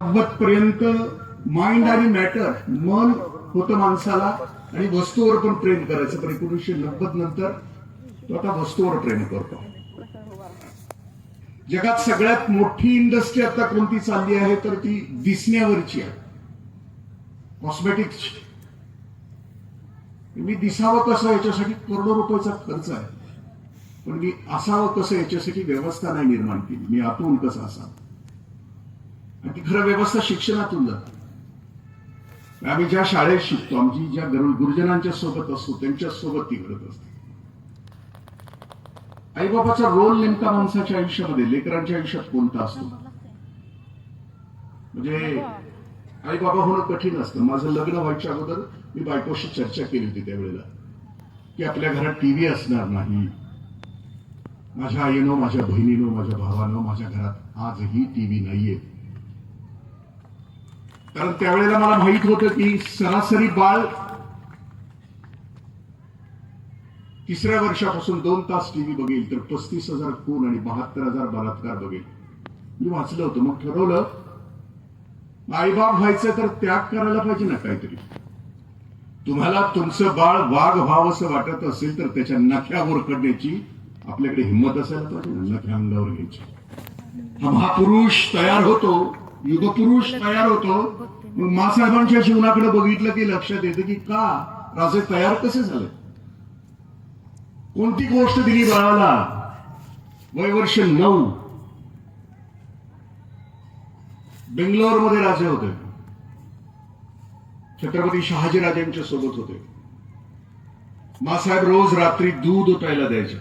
पर्यंत माइंड आणि मॅटर मन होतं माणसाला आणि वस्तूवर पण प्रेम करायचं. पण 1990 नंतर तो आता वस्तूवर प्रेम करतो. जगात सगळ्यात मोठी इंडस्ट्री आता कोणती चालली आहे तर ती दिसण्यावरची आहे, कॉस्मेटिक्सची. मी दिसावं कसं याच्यासाठी करोडो रुपयाचा खर्च आहे, पण मी असावं कसं याच्यासाठी व्यवस्था नाही निर्माण केली. मी आतून कसं असावं, आणि ती खरं व्यवस्था शिक्षणातून जाते. आम्ही ज्या शाळेत शिकतो, आमची ज्या गुरुजनांच्या सोबत असतो त्यांच्या सोबत ती घडत असते. आईबाबाचा रोल नेमका माणसाच्या आयुष्यामध्ये, लेकरांच्या आयुष्यात कोणता असतो? म्हणजे आईबाबा होणं कठीण असतं. माझं लग्न व्हायच्या अगोदर मी बायकोशी चर्चा केली होती त्यावेळेला की आपल्या घरात टीव्ही असणार नाही. माझ्या आईनो, माझ्या बहिणीनो, माझ्या भावानो, माझ्या घरात आजही टीव्ही नाहीये. कारण त्यावेळेला मला माहित होतं की सरासरी बाळ 3ऱ्या वर्षापासून 2 तास टीव्ही बघेल तर 35,000 खून आणि 72,000 बलात्कार बघेल. मी वाचलं होतं. मग ठरवलं आईबाप व्हायचं तर त्याग करायला पाहिजे ना काहीतरी. तुम्हाला तुमचं बाळ वाघ व्हावं असं वाटत असेल तर त्याच्या नख्यावर करण्याची आपल्याकडे हिंमत असायला पाहिजे ना, नख्या अंगावर घ्यायची. हा महापुरुष तयार होतो, युगपुरुष तयार होतो. मग मासाहेबांच्या जीवनाकडे बघितलं की लक्षात येतं की का राजे तयार कसे झाले. कोणती गोष्ट दिली बाळाला? वय वर्ष 9. बेंगलोरमध्ये राजे होते, छत्रपती शहाजीराजांच्या सोबत होते. मासाहेब रोज रात्री दूध प्यायला द्यायचे.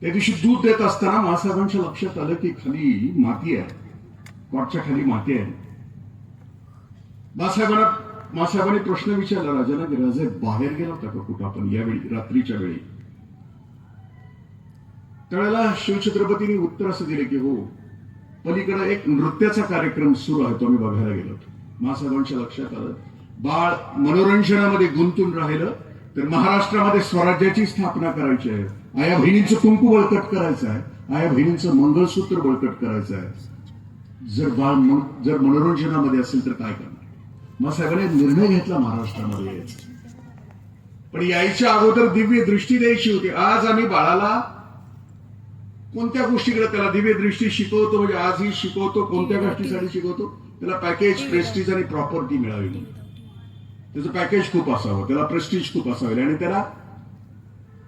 त्या दिवशी दूध देत असताना मासाहेबांच्या लक्षात आलं की खाली माती आहे, कॉटच्या खाली माती आहे. मासाहेबांनी प्रश्न विचारला राजाला की राजे बाहेर गेला होता का कुठं आपण यावेळी, रात्रीच्या वेळी? त्यावेळेला शिवछत्रपतींनी उत्तर असं दिले की हो, पलीकडे एक नृत्याचा कार्यक्रम सुरू आहे, तो आम्ही बघायला गेलो होतो. मासाहेबांच्या लक्षात आलं बाळ मनोरंजनामध्ये गुंतून राहिलं तर महाराष्ट्रामध्ये स्वराज्याची स्थापना करायची आहे. आया बहिणींचं कुंकू बळकट करायचं आहे, आया बहिणींचं मंगळसूत्र बळकट करायचं आहे. जर मनोरंजनामध्ये असेल तर काय करणार? मासाहेबांनी निर्णय घेतला महाराष्ट्रामध्ये यायचा. पण यायच्या अगोदर दिव्य दृष्टी द्यायची होती. आज आम्ही बाळाला कोणत्या गोष्टीकडे त्याला दिव्य दृष्टी शिकवतो, म्हणजे आजही शिकवतो. कोणत्या गोष्टीसाठी शिकवतो? त्याला पॅकेज, प्रेस्टिज आणि प्रॉपर्टी मिळावी म्हणून. त्याचं पॅकेज खूप असावं, त्याला प्रेस्टिज खूप असावे, आणि त्याला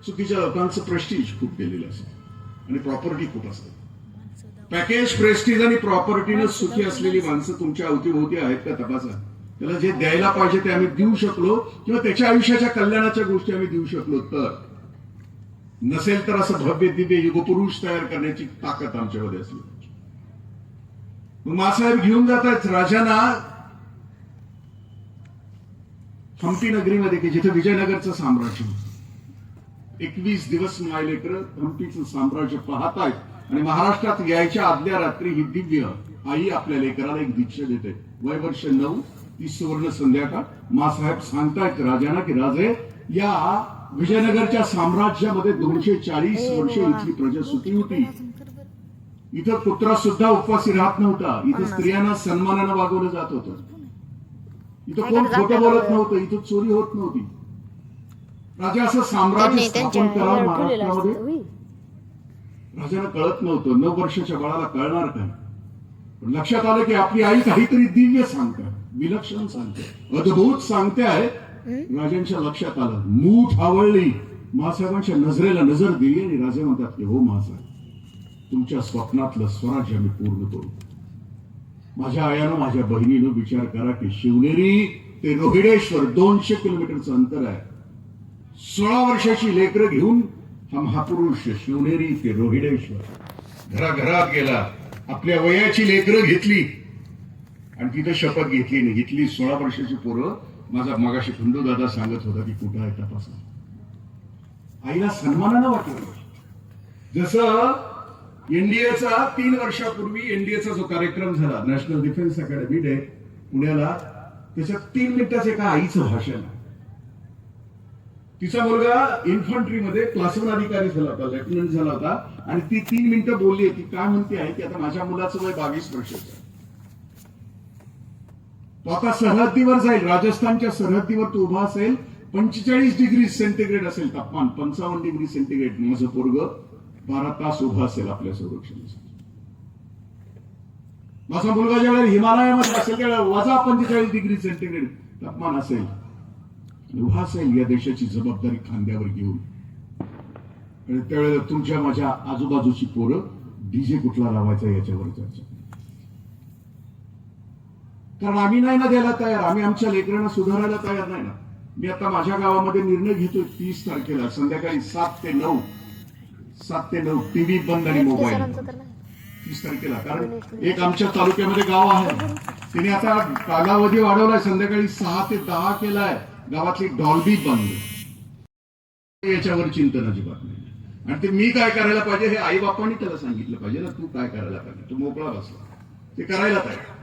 चुकीच्या लोकांचं प्रेस्टिज खूप केलेलं असावं आणि प्रॉपर्टी खूप असावी. पॅकेज, प्रेस्टिज आणि प्रॉपर्टीनं सुखी असलेली माणसं तुमच्या अवतीभोवती आहेत का तपासा. त्याला जे द्यायला पाहिजे ते आम्ही देऊ शकलो, किंवा त्याच्या आयुष्याच्या कल्याणाच्या गोष्टी आम्ही देऊ शकलो तर. नसेल तर असं भव्य दिव्य युगपुरुष तयार करण्याची ताकद आमच्यामध्ये असली. मग मासाहेब घेऊन जातात राजांना हम्पी नगरीमध्ये, की जिथे विजयनगरचं साम्राज्य होतं. 21 दिवस मायलेकर हम्पीचं साम्राज्य पाहतायत, आणि महाराष्ट्रात यायच्या आदल्या रात्री ही दिव्य आई आपल्या लेकराला एक दीक्षा देते. वय वर्ष 9, ती सुवर्ण संध्याकाळ. मासाहेब सांगतायत राजांना की राजे, या विजयनगरच्या साम्राज्यामध्ये 240 वर्ष इथली प्रजा सुखी होती. इथं कुत्रा सुद्धा उपवासी राहत नव्हता. इथं स्त्रियांना सन्मानानं वागवलं जात होतं. इथं कोण खोटं बोलत नव्हतं. इथं चोरी होत नव्हती. राजा असं साम्राज्य स्थापन करा महाराष्ट्रामध्ये राजाला कळत नव्हतं. 9 वर्षाच्या बाळाला कळणार काय? पण लक्षात आलं की आपली आई काहीतरी दिव्य सांगते, विलक्षण सांगते, अद्भुत सांगते आहे. राजांच्या लक्षात आलं, मूठ आवळली. मासाहेबांच्या नजरेला नजर दिली आणि राजे म्हणतात की हो मासाहेब, तुमच्या स्वप्नातलं स्वराज्य आम्ही पूर्ण करू. माझ्या आयानं, माझ्या बहिणीनं विचार करा की शिवनेरी ते रोहिडेश्वर 200 किलोमीटरचं अंतर आहे. 16 वर्षाची लेकरं घेऊन हा महापुरुष शिवनेरी ते रोहिडेश्वर घराघरात गेला. आपल्या वयाची लेकरं घेतली आणि तिथं शपथ घेतली नाही. घेतली 16 वर्षाची पोरं. माझा मगाशी खंडू दादा सांगत होता की कुठं आहे तपासा. आईला सन्मानानं वाटलं. जसं एनडीएचा 3 वर्षापूर्वी एनडीएचा जो कार्यक्रम झाला, नॅशनल डिफेन्स अकॅडमी डे पुण्याला, त्याच्यात 3 मिनिटाचं एका आईचं भाषण. तिचा मुलगा इन्फंट्रीमध्ये क्लास 1 अधिकारी झाला होता, लेफ्टनंट झाला होता, आणि ती 3 मिनिटं बोलली. ती काय म्हणते आहे की आता माझ्या मुलाचं वय 22 वर्षाचं आहे. तो आता सरहद्दीवर जाईल, राजस्थानच्या सरहद्दीवर तो उभा असेल. 45 डिग्री सेंटीग्रेड असेल तापमान, 55 डिग्री सेंटीग्रेड. माझं पोरग 12 तास उभा असेल आपल्या संरक्षणासाठी. माझा मुलगा ज्यावेळेला हिमालयामध्ये असेल त्यावेळेला -45 डिग्री सेंटीग्रेड तापमान असेल, उभा असेल या देशाची जबाबदारी खांद्यावर घेऊन. आणि त्यावेळेला तुमच्या माझ्या आजूबाजूची पोरं डीजे कुठला लावायचा याच्यावर चर्चा. कारण आम्ही नाही ना द्यायला तयार, आम्ही आमच्या लेकरांना सुधारायला तयार नाही ना. मी आता माझ्या गावामध्ये निर्णय घेतोय 30 तारखेला संध्याकाळी 7 ते 9 टीव्ही बंद आणि मोबाईल 30 तारखेला. कारण एक आमच्या तालुक्यामध्ये गाव आहे, तिने आता कालावधी वाढवलाय, संध्याकाळी 6 ते 10 केलाय. गावातली डॉल्बी बंद. याच्यावर चिंतन अजिबात नाही. आणि ते मी काय करायला पाहिजे हे आई बापांनी त्याला सांगितलं पाहिजे ना. तू काय करायला पाहिजे, तू मोकळा बसला ते करायला पाहिजे.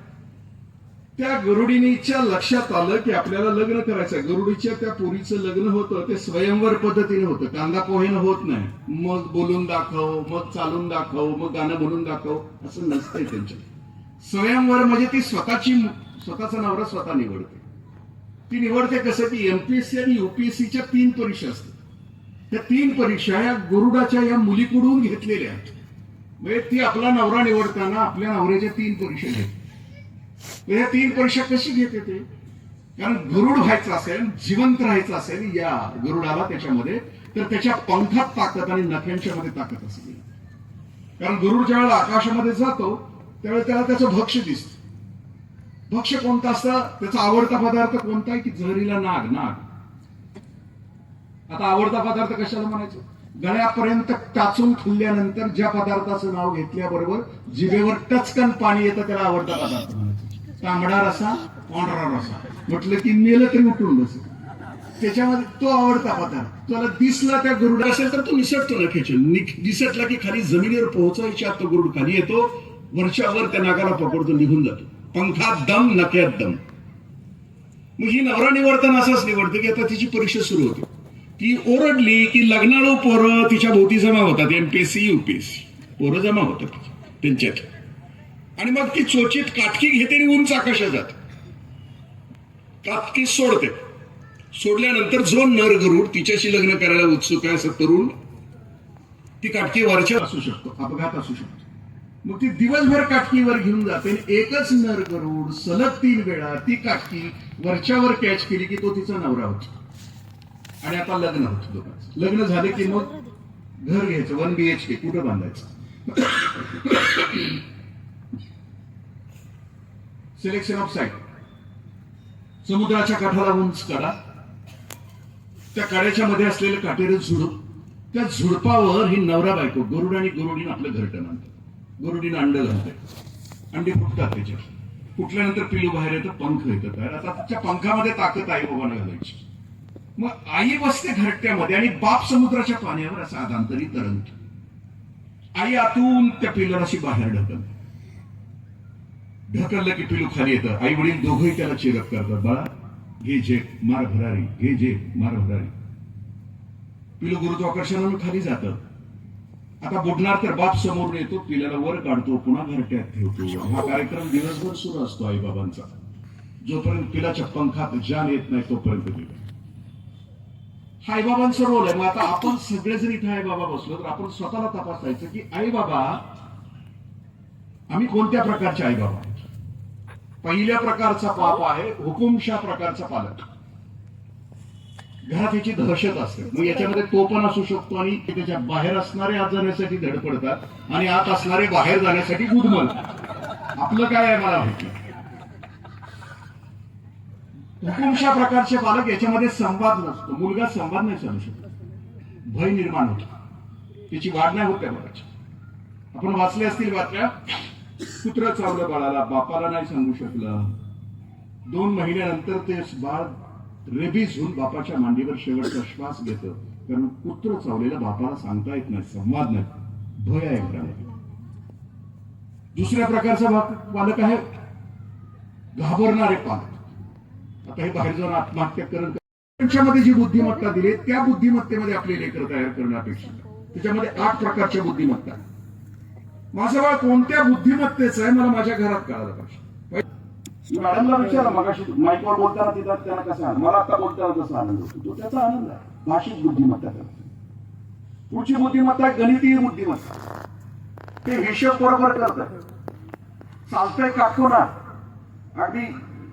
त्या गरुडीनीच्या लक्षात आलं की आपल्याला लग्न करायचं. गरुडीच्या त्या पोरीचं लग्न होतं ते स्वयंवर पद्धतीने होतं, कांदा पोहेनं होत नाही. मग बोलून दाखव, मग चालून दाखव, मग गाणं म्हणून दाखव, असं नसतंय त्यांच्या. स्वयंवर म्हणजे ती स्वतःचा नवरा स्वतः निवडते. ती निवडते कसं की एमपीएससी आणि युपीएससीच्या 3 परीक्षा असतात. त्या 3 परीक्षा या गरुडाच्या या मुलीकडून घेतलेल्या आहेत. म्हणजे ती आपला नवरा निवडताना आपल्या नवऱ्याच्या 3 परीक्षा घेते. या 3 परीक्षा कशी घेते ते? कारण गरुड व्हायचं असेल, जिवंत राहायचं असेल या गरुडाला त्याच्यामध्ये, तर त्याच्या पंखात ताकद आणि नख्यांच्या मध्ये ताकद असते. कारण गरुड ज्या वेळेला आकाशामध्ये जातो त्यावेळेला त्याला त्याचं भक्ष्य दिसतं. भक्ष्य कोणतं असतं, त्याचा आवडता पदार्थ कोणता आहे की जहरीला नाग. आता आवडता पदार्थ कशाला म्हणायचं? गळ्यापर्यंत टाचून खाल्ल्यानंतर ज्या पदार्थाचं नाव घेतल्याबरोबर जिभेवर टचकन पाणी येतं त्याला आवडता पदार्थ म्हणायचं. तांबडा रसा, पांढरा रसा म्हटलं की मेलं तरी उठून बसेल. त्याच्यामध्ये तो आवडता पदार्थ. त्याला दिसला त्या गरुडा असेल तर तो निसटतो नखेच्या. दिसटला की खाली जमिनीवर पोहोचायच्या तो गरुड खाली येतो, वरच्यावर त्या नागाला पकडतो, निघून जातो. पंखात दम, नक्यात दम. मग ही नवरा निवडताना असंच निवडते की आता तिची परीक्षा सुरू होते. ती ओरडली की लग्नाळू पोरं तिच्या भोवती जमा होतात. एमपीएससी युपीएससी पोरं जमा होतात त्यांच्यात. आणि मग ती चोचीत काटकी घेते आणि उंच आकाशात जाते. काटकी सोडते. सोडल्यानंतर जो नर गरुड तिच्याशी लग्न करायला उत्सुक आहे असं तरुण, ती काटकी वरच्या असू शकतो, अपघात असू शकतो. मग ती दिवसभर काटकीवर घेऊन जाते. एकच नर गरुड सलग 3 वेळा ती काटकी वरच्यावर कॅच केली की तो तिचा नवरा होतो. आणि आता लग्न होतं दोघांचं. लग्न झाले की मग घर घ्यायचं. 1 BHK कुठं बांधायचं? Selection of site. समुद्राच्या काठाला उंच कडा, त्या कड्याच्या मध्ये असलेलं काटेरी झुडूप, त्या झुडपावर ही नवरा बायको गरुड आणि गरुडीनं आपलं घरटं आणतात. गरुडीनं अंड घालते, अंडी फुटतात. त्याच्यात फुटल्यानंतर पिलू बाहेर येतं, पंख येतं तयार. आता तिच्या पंखामध्ये ताकद आई बाबांना घालायची. मग आई बसते घरट्यामध्ये आणि बाप समुद्राच्या पाण्यावर असा आदांतरी तरंगतो. आई आतून त्या पिलाला अशी बाहेर ढकललं की पिलू खाली येतं. आई वडील दोघंही त्याला चेरक करतात. बाळा घे झेप, मार भरारी, घे झेप, मार भरारी. पिलू गुरुत्वाकर्षणानं खाली जातं. आता बुडणार तर बाप समोरून येतो, पिल्याला वर काढतो, पुन्हा घरट्यात ठेवतो. हा कार्यक्रम दिवसभर सुरू असतो आई बाबांचा. जोपर्यंत पिलाच्या पंखात जान येत नाही तोपर्यंत हा आई बाबांचा रोल आहे. मग आता आपण सगळेजण इथे आई बाबा बसलो तर आपण स्वतःला तपासायचं की आई बाबा आम्ही कोणत्या प्रकारचे आई बाबा? पहिल्या प्रकारचा बाप आहे हुकुमशा प्रकारचा पालक. घरात याची दहशत असते. मग याच्यामध्ये तो पण असू शकतो आणि त्याच्या बाहेर असणारे आत जाण्यासाठी धडपडतात आणि आत असणारे बाहेर जाण्यासाठी गुदमल. आपलं काय आहे मला माहिती. हुकुमशा प्रकारचे पालक याच्यामध्ये संवाद नसतो. मुलगा संवाद नाही साधू शकतो, भय निर्माण होतो, त्याची वाढ नाही होत त्या बाळाची. आपण वाचले असतील बातम्या, कुत्र चावलं बाळाला, बापाला नाही सांगू शकलं. 2 महिन्यानंतर ते बाळ रेबीज होऊन बापाच्या मांडीवर शेवटचा श्वास घेतं. कारण कुत्र चावलेल्या बापाला सांगता येत नाही, संवाद नाही, भय आहे घरामध्ये. दुसऱ्या प्रकारचा पालक आहे घाबरणारे पालक. आता हे बाहेर जाऊन आत्महत्या करत त्यांच्यामध्ये जी बुद्धिमत्ता दिली त्या बुद्धिमत्तेमध्ये आपले लेकर तयार करणं अपेक्षित आहे. त्याच्यामध्ये 8 प्रकारच्या बुद्धिमत्ता. माझं बाळ कोणत्या बुद्धिमत्तेचं आहे मला माझ्या घरात कळायला पाहिजे. मॅडमला विचारा मगाशी माईकवर बोलताना तिथं त्यांना कसा आनंद, मला आता बोलताना कसा आनंद होतो, तो त्याचा आनंद आहे. भाषिक बुद्धिमत्ता. पुढची बुद्धिमत्ता आहे गणितीय बुद्धिमत्ता. ते हिशोब बरोबर करतात, चालतंय काकूना, अगदी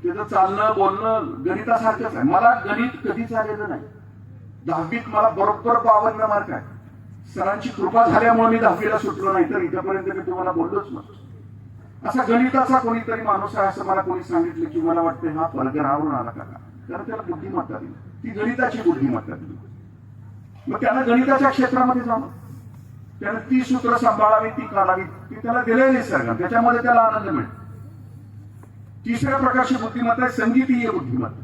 त्याचं चालणं बोलणं गणितासारखंच आहे. मला गणित कधीच आलेलं नाही. 10वीत मला बरोबर 52 मार्क आहे. सरांची कृपा झाल्यामुळे मी 10वीला सुटलो, नाही तर इथपर्यंत मी तुम्हाला बोललोच नसतो. असा गणिताचा कोणीतरी माणूस आहे असं मला कोणी सांगितलं की मला वाटतं हा परग्रहावरून आला का, कारण त्याला बुद्धिमत्ता दिली, ती गणिताची बुद्धिमत्ता दिली. मग त्यानं गणिताच्या क्षेत्रामध्ये जाणं, त्यानं ती सूत्र सांभाळावी, ती काढावी, ती त्याला दिलेली निसर्ग, त्याच्यामध्ये त्याला आनंद मिळतो. तिसऱ्या प्रकारची बुद्धिमत्ता आहे संगीतीय बुद्धिमत्ता.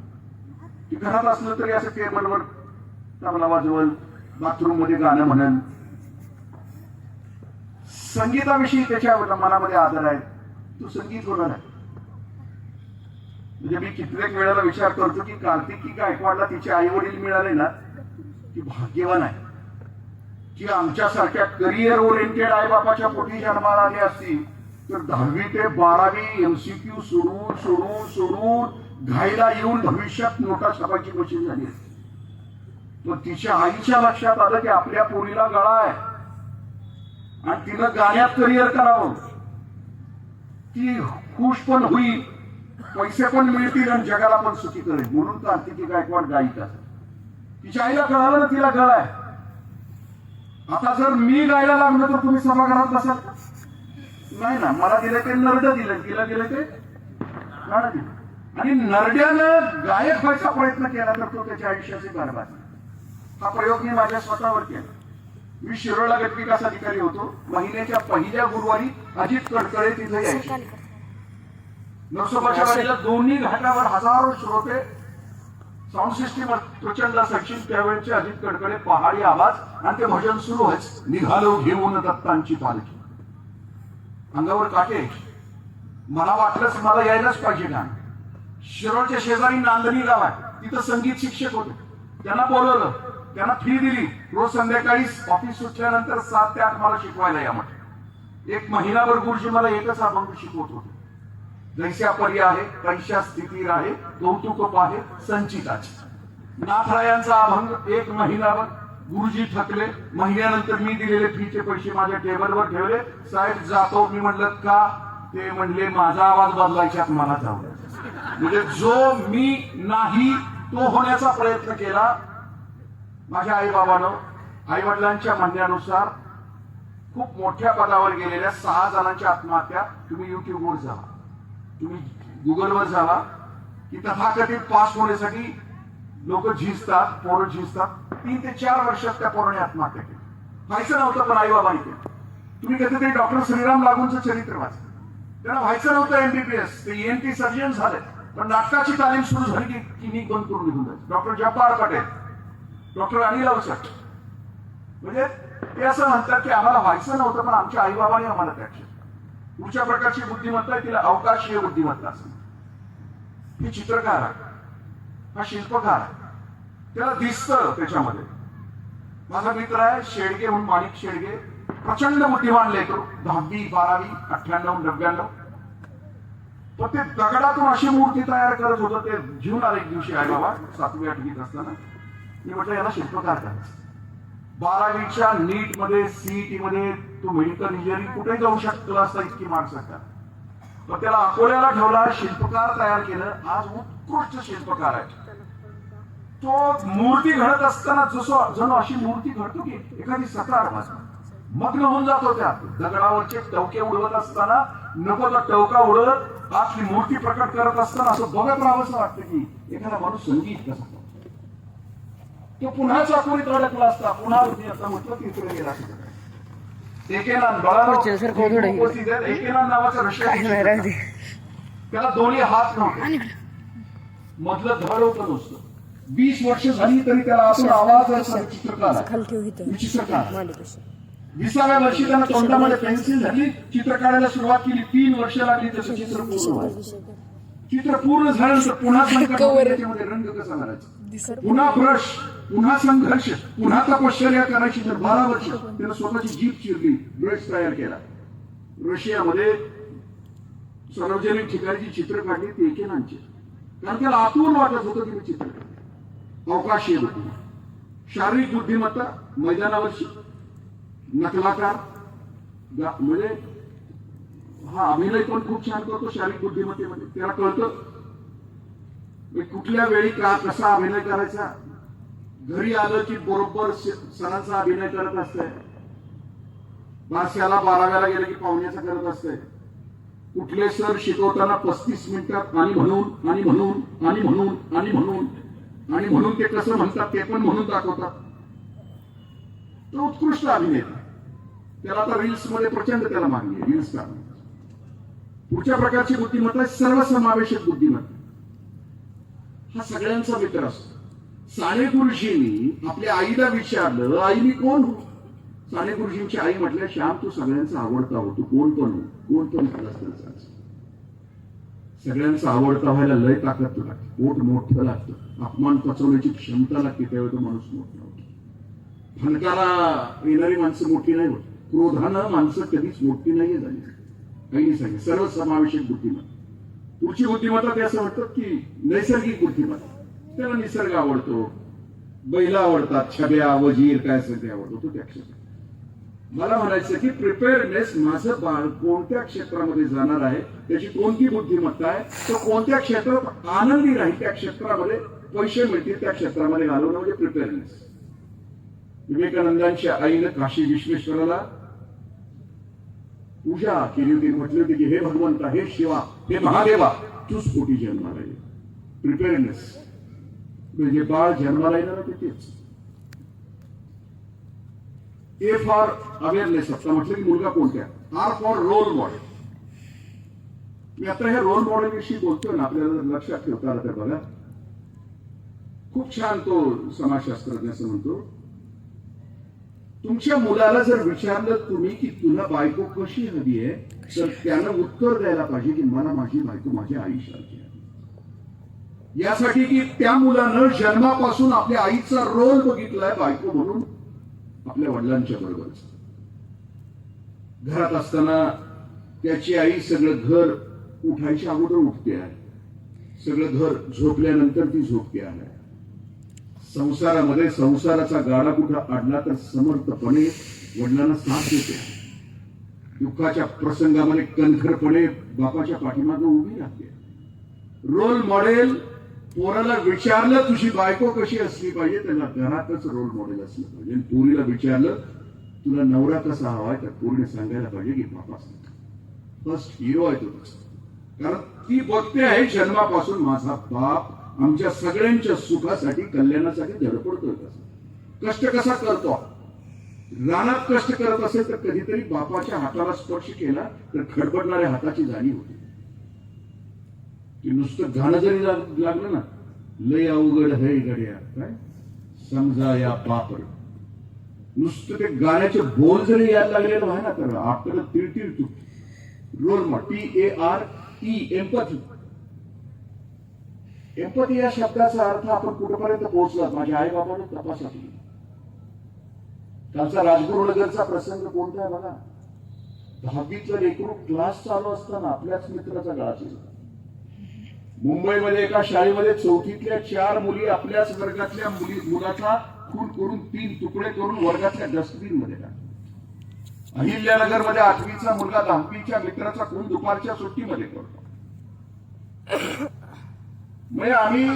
ती घरात असलं तरी असं टेबलवर तबला वाजवल, बाथरूम मध्ये गाणं म्हणेल. संगीताविषयी त्याच्या मनामध्ये आदर आहे, तो संगीत होणार आहे. म्हणजे मी कित्येक वेळेला विचार करतो की कार्तिकी गायकवाडला तिचे आई वडील मिळाले ना, ती भाग्यवान आहे. की आमच्यासारख्या करिअर ओरिएंटेड आई बापाच्या पोटी जन्माला आली असती तर 10वी ते 12वी MCQ सोडून घाईला येऊन भविष्यात नोटा छापायची कोशिश झाली असती. पण तिच्या आईच्या लक्षात आलं की आपल्या पोरीला गळा आहे आणि तिनं गाण्यात करिअर करावं, ती खुश पण होईल, पैसे पण मिळतील आणि जगाला पण सुखी करेल, म्हणून कार्तिकी गायकवाड गायिका. तिच्या आईला कळालं ना तिला गळा आहे. आता जर मी गायला लागलो तर तुम्ही सभागृहात बसाल नाही ना. मला दिले ते नरड दिले, तिला दिले ते गाणं दिलं. आणि नरड्यानं गायक व्हायचा प्रयत्न केला तर तो त्याच्या आयुष्याचे बरबाद. हा प्रयोग मी माझ्या स्वतःवर केला. मी शिरोळला गट विकास अधिकारी होतो. महिन्याच्या पहिल्या गुरुवारी अजित कडकडे तिथे यायचे. नरसोबाच्या वाडीला दोन्ही घाटावर हजारो श्रोते, साऊंड सिस्टीम प्रचंड असायची. त्यावेळेचे अजित कडकडे पहाडी आवाज आणि ते भजन सुरू व्हायचं, निघालो घेऊन दत्तांची पालखी. अंगावर काटे. मला वाटलंच मला यायलाच पाहिजे गाणं. शिरोळच्या शेजारी नांदणी गाव आहे, तिथं संगीत शिक्षक होते. त्यांना बोलवलं, त्यांना फी दिली. रोज संध्याकाळी ऑफिस सुटल्यानंतर 7 ते 8 मला शिकवायला या म्हटलं. 1 महिनाभर गुरुजी मला एकच अभंग शिकवत होते. जैस्या परी आहे कैश्या स्थिती आहे, कौतुक पाहे संचिताची. नाथरायांचा अभंग 1 महिनाभर. गुरुजी थकले. महिन्यानंतर मी दिलेले फीचे पैसे माझ्या टेबलवर ठेवले. साहेब जातो. मी म्हणलं का? ते म्हणले माझा आवाज बदलायच्यात मला जाऊ. म्हणजे जो मी नाही तो होण्याचा प्रयत्न केला. माझ्या आई बाबानं आई वडिलांच्या म्हणण्यानुसार खूप मोठ्या पदावर गेलेल्या 6 जणांच्या आत्महत्या तुम्ही युट्यूबवर जावा, तुम्ही गुगलवर जावा की तथाकथित पास होण्यासाठी लोक झिजतात, पोरं झिजतात. 3 ते 4 वर्षात त्या पोराने आत्महत्या केली. व्हायचं नव्हतं पण आई बाबांनी केलं. तुम्ही कधीतरी डॉक्टर श्रीराम लागूंचं चरित्र वाचा. त्यांना व्हायचं नव्हतं MBBS, ते ENT सर्जन झाले, पण नाटकाची तालीम सुरू झाली की क्लिनिक बंद करून निघून जायचं. डॉक्टर जब्बार पटेल, डॉक्टर अनिल अवसट, म्हणजे ते असं म्हणतात की आम्हाला व्हायचं नव्हतं पण आमच्या आई बाबांनी आम्हाला त्याची. पुढच्या प्रकारची बुद्धिमत्ता आहे तिला अवकाशीय बुद्धिमत्ता असते. ही चित्रकार आहे, हा शिल्पकार आहे, त्याला दिसतं त्याच्यामध्ये. माझा मित्र आहे शेडगे म्हणून, माणिक शेडगे, प्रचंड बुद्धिमान लेकरू. 10वी 12वी 98 99. तर ते दगडातून अशी मूर्ती तयार करत होतं. ते घेऊन आले एक दिवशी आई बाबा 7वी 8वीत असताना. मी म्हटलं याला शिल्पकार करायचं. 12वीच्या नीट मध्ये CET मध्ये तो मेडिकल इंजिनिअरिंग कुठे जाऊ शकतो असता इतकी माणसं असतात. तर त्याला अकोल्याला ठेवला, शिल्पकार तयार केलं. आज उत्कृष्ट शिल्पकार आहे. तो मूर्ती घडत असताना जणू अशी मूर्ती घडतो की एखादी सकार मग्न होऊन जातो. त्या दगडावरचे टवके उडवत असताना नको तो टवका उडवत आपली मूर्ती प्रकट करत असताना असं बघत राहावंसं वाटतं की एखादा माणूस संगीत कसा तो पुन्हा चाकोरीत अडकला असता, पुन्हा आता म्हटलं तिकडे गेला असता. एकेनान नावाचा रशिया, त्याला दोन्ही हात नव्हते, मधलं धड होतं नुसतं. 20 वर्ष झाली तरी त्याला असून आवाज चित्रकार. 20व्या वर्षी त्यानं तोंडामध्ये पेन्सिल झाली, चित्र काढायला सुरुवात केली. 3 वर्ष लागली त्याचं चित्र पूर्ण व्हायचं. चित्र पूर्ण झाल्यानंतर पुन्हा त्याच्यामध्ये रंग कसा मारायचा. पुन्हा ब्रश, पुन्हा संघर्ष, पुन्हा तपश्चर्या करायची. तर 12 वर्ष त्यानं स्वतःची जीभ चिरली, ब्रश तयार केला. रशियामध्ये सार्वजनिक ठिकाणची चित्र काढली ती एकेकांची, कारण त्याला आतून वाटत होतं की मी चित्र काढतो. अवकाशीय बुद्धिमत्ता, शारीरिक बुद्धिमत्ता मैदानावरची, नकलाकार म्हणजे हा अभिनय पण खूप छान करतो. शारीरिक बुद्धिमत्तेमध्ये त्याला कळतं कुठल्या वेळी कसा अभिनय करायचा. घरी आलं की बरोबर सणांचा अभिनय करत असतंय. बारशाला 12व्याला गेलं की पाहुण्याचा करत असतंय. कुठले सर शिकवताना 35 मिनिटात आणि म्हणून आणि म्हणून आणि म्हणून आणि म्हणून आणि म्हणून ते कसं म्हणतात ते पण म्हणून दाखवतात. तो उत्कृष्ट अभिनेता. त्याला आता रील्स मध्ये प्रचंड त्याला मागणी आहे. रील्स काढणे. पुढच्या प्रकारची बुद्धिमत्ता सर्वसमावेशक बुद्धिमत्ता. हा सगळ्यांचा मित्र असतो. साने गुरुजींनी आपल्या आईला विचारलं, आई मी कोण हो? साने गुरुजींची आई म्हटल्या, श्याम तू सगळ्यांचा आवडता हो, तू कोण पण हो, कोण पण झालास. सगळ्यांचा आवडता व्हायला लय ताकद लागते, पोट मोठं लागतं, अपमान पचवण्याची क्षमता लागते, त्यावेळी तो माणूस मोठा होतो. फणकाला येणारी माणसं मोठी नाही होत. क्रोधानं माणसं कधीच मोठी नाहीये झाली. आईने सांगितलं सर्वसमावेशक बुद्धिमत्ता. पुढची बुद्धिमत्ता ते असं म्हणतात की नैसर्गिक बुद्धिमत्ता. त्याला निसर्ग आवडतो, बैल आवडतात, छब्या वजीर काय असेल ते आवडतो, तो त्या क्षेत्रात. मला म्हणायचं की प्रिपेअरनेस, माझं बाळ कोणत्या क्षेत्रामध्ये जाणार आहे, त्याची कोणती बुद्धिमत्ता आहे, तो कोणत्या क्षेत्रात आनंदी राहील, त्या क्षेत्रामध्ये पैसे मिळतील, त्या क्षेत्रामध्ये घालवणं म्हणजे प्रिपेअरनेस. विवेकानंदांच्या आईनं काशी विश्वेश्वराला पूजा केली होती. म्हटली होती की हे भगवंता, हे शिवा, हे महादेवा, तूच पोटी जन्माला ये. प्रिपेअरनेस म्हणजे बाळ जन्माला येणार तेच. A for awareness. आता म्हटलं की मुलगा कोणत्या. R for role model. मी आता हे रोल मॉडेल विषयी बोलतोय ना, आपल्याला लक्षात ठेवता आलं तर बघा, खूप छान तो समाजशास्त्रज्ञ असं म्हणतो, तुमच्या मुलाला जर विचारलं तुम्ही की तुला बायको कशी हवी आहे, तर त्यानं उत्तर द्यायला पाहिजे की मला माझी बायको माझ्या आईसारखी आहे. यासाठी की त्या मुलानं जन्मापासून आपल्या आईचा रोल बघितलाय बायको म्हणून आपल्या वडिलांच्या बरोबरच. घरात असताना त्याची आई सगळं घर उठायच्या अगोदर उठते आहे, सगळं घर झोपल्यानंतर ती झोपते आहे. संसारामध्ये संसाराचा गाडा कुठं अडला तर समर्थपणे वडिलांना साथ देते. दुःखाच्या प्रसंगामध्ये कणखरपणे बापाच्या पाठीमागे उभी राहते. Role model. पोराला विचारलं तुझी बायको कशी असली पाहिजे, त्याला घरातच रोल मॉडेल असलं पाहिजे. पोरीला विचारलं तुला नवरा कसा हवाय, तर पोरीने सांगायला पाहिजे की बापा फर्स्ट हिरो आहे तो. कारण ती बघते आहे जन्मापासून माझा बाप आमच्या सगळ्यांच्या सुखासाठी, कल्याणासाठी धडपडतोय, कष्ट कसा करतो. रानात कष्ट करत असेल तर कधीतरी बापाच्या हाताला स्पर्श केला तर खडबडणाऱ्या हाताची जाणीव होती. की नुसतं गाणं जरी लागलं ना, लय अवघड है गड्या, काय समजा या पापड, नुसतं ते गाण्याचे बोल जरी यायला लागले ना, ना तर आपल्याला तिळतिळ तू. Role model, TARE, empathy. Empathy या शब्दाचा अर्थ आपण कुठपर्यंत पोहोचलात माझ्या आई बाबांना तपासा. कालचा राजगुरुनगरचा प्रसंग कोणता आहे बघा. 10वीतला लेकरू क्लास चालू असताना आपल्याच मित्राचा गळा चिरला. मुंबईमध्ये एका शाळेमध्ये 4थीतल्या 4 मुली आपल्याच वर्गातल्या मुलाचा खून करून 3 तुकडे करून वर्गातल्या डस्टबिन मध्ये टाकले. अहिल्यानगरमध्ये 8वीचा मुलगा 10वीच्या मित्राचा खून दुपारच्या सुट्टीमध्ये करतो. म्हणजे आम्ही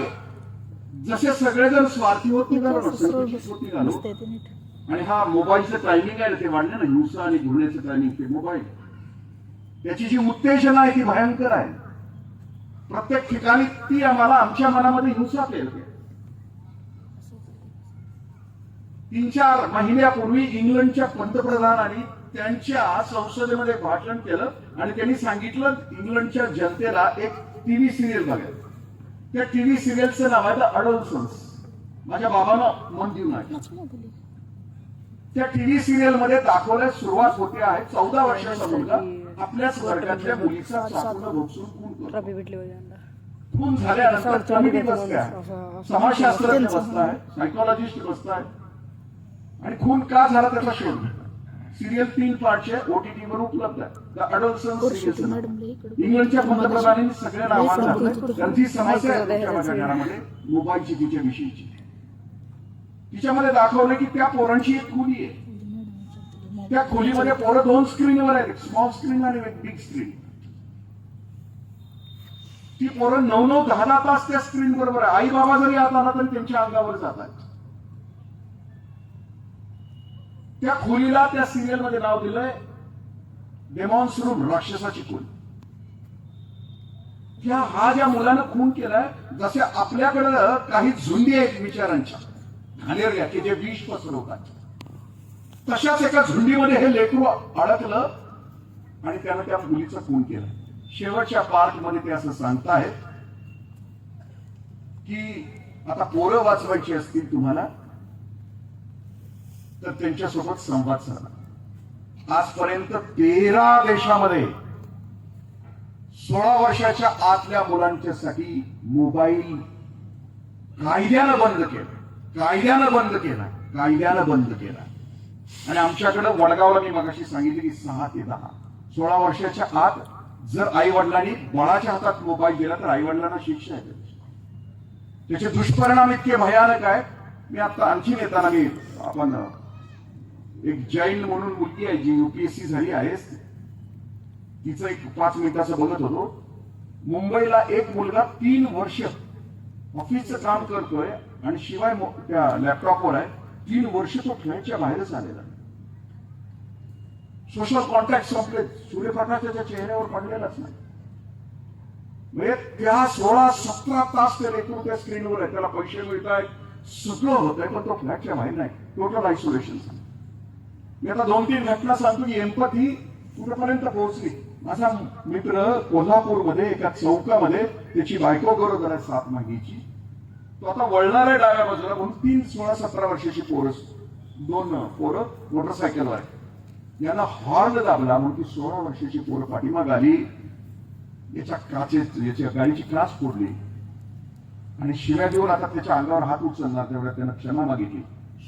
जसे सगळेजण स्वार्थी होत निघालो ना, संकुचित होत निघालो. आणि हा मोबाईलचं टायमिंग आहे ते वाढलं ना, हिंसा आणि घुरण्याचं टायमिंग, ते मोबाईल, त्याची जी उत्तेजना आहे ती भयंकर आहे. प्रत्येक ठिकाणी ती आम्हाला आमच्या मनामध्ये हिंसा पेरते. 3-4 महिन्यापूर्वी इंग्लंडच्या पंतप्रधानांनी त्यांच्या संसदेमध्ये भाषण केलं आणि त्यांनी सांगितलं इंग्लंडच्या जनतेला एक टीव्ही सिरियल बघायला. त्या टीव्ही सिरियलचं नाव आहे द अडोलसन्स. माझ्या बाबांना मन देऊन आहे. त्या टीव्ही सिरियल मध्ये दाखवण्यास सुरुवात होते आहे 14 वर्षाचा मुलगा आपल्याच वर्गातल्या मुलीचा चाकूने भोगसून खून करतो. खून झाल्यानंतर कमिटी बसत्या, समाजशास्त्रज्ञ बसताय, सायकोलॉजिस्ट बसताय आणि खून का झाला त्याचा शोध घेतात. सिरियल 3 पार्टचे OTT वर उपलब्ध आहे. The adolescence serial. इंग्लंडच्या पंतप्रधानांनी सगळ्यांना आव्हान घातलं, तर जी समस्या आहे तुमच्या माझ्या घरामध्ये मोबाईलची, तिच्या विषयीची, तिच्यामध्ये दाखवलं की त्या पोरांची एक खोली आहे. त्या खोलीमध्ये पोरं 2 स्क्रीनवर आहेत, स्मॉल स्क्रीन आणि बिग स्क्रीन. ती पोरं 9-9, 10 तास त्या स्क्रीन बरोबर आहे. आई बाबा जरी आत आला तरी त्यांच्या अंगावर जातात. त्या खोलीला त्या सिरियल मध्ये नाव दिलंय डेमॉन्स रूम, राक्षसाची खोली. हा ज्या मुलानं खून केलाय, जसे आपल्याकडं काही झुंडी आहेत विचारांच्या घाणेरड्या की जे विष पसरवतात, तशाच एका झुंडीमध्ये हे लेकरू अडकलं आणि त्यानं त्या मुलीचा खून केला. शेवटच्या पार्ट मध्ये ते असं सांगतायत की आता पोरं वाचवायची असतील तुम्हाला तर त्यांच्यासोबत संवाद साधा. आजपर्यंत 13 देशामध्ये 16 वर्षाच्या आतल्या मुलांच्यासाठी मोबाईल कायद्यानं बंद केला. आणि आमच्याकडे वडगावला मी मगाशी सांगितलं की 6 ते 10 16 वर्षाच्या आत जर आई वडिलांनी बाळाच्या हातात मोबाईल दिला तर आई वडिलांना शिक्षा आहे. त्याचे दुष्परिणाम इतके भयानक आहेत. मी आता आणखी येताना आपण एक जैन म्हणून मुलगी आहे जी UPSC झाली आहे, तिचं एक 5 मिनिटाचं बघत होतो. मुंबईला एक मुलगा 3 वर्ष ऑफिसचं काम करतोय आणि शिवाय त्या लॅपटॉपवर आहे. 3 वर्ष तो फ्लॅटच्या बाहेरच आलेला. सोशल कॉन्टॅक्ट संपले, सूर्यप्रकाश त्याच्या चेहऱ्यावर पडलेलाच नाही. म्हणजे त्या 16-17 तास ते लेकरू त्या स्क्रीनवर आहे, त्याला पैसे मिळत आहेत, सगळं होत आहे, पण तो फ्लॅटच्या बाहेर नाही. Total isolation. मी आता 2-3 घटना सांगतो की एम्पथी कुठेपर्यंत पोहोचली. माझा मित्र कोल्हापूरमध्ये एका चौकामध्ये त्याची बायको गरोदर आहे 7 महिन्याची. तो आता वळणार आहे डाव्या बाजूला म्हणून 3 16-17 वर्षाची पोरं, 2 पोरं मोटरसायकलवर आहे. यांना हॉर्न दाबला म्हणून ती 16 वर्षाची पोरं पाठीमाग आली, याच्या गाडीची काच फोडली आणि शिव्या देऊन आता त्याच्या अंगावर हात उचलणार, तेवढ्या त्यानं क्षमा मागितली.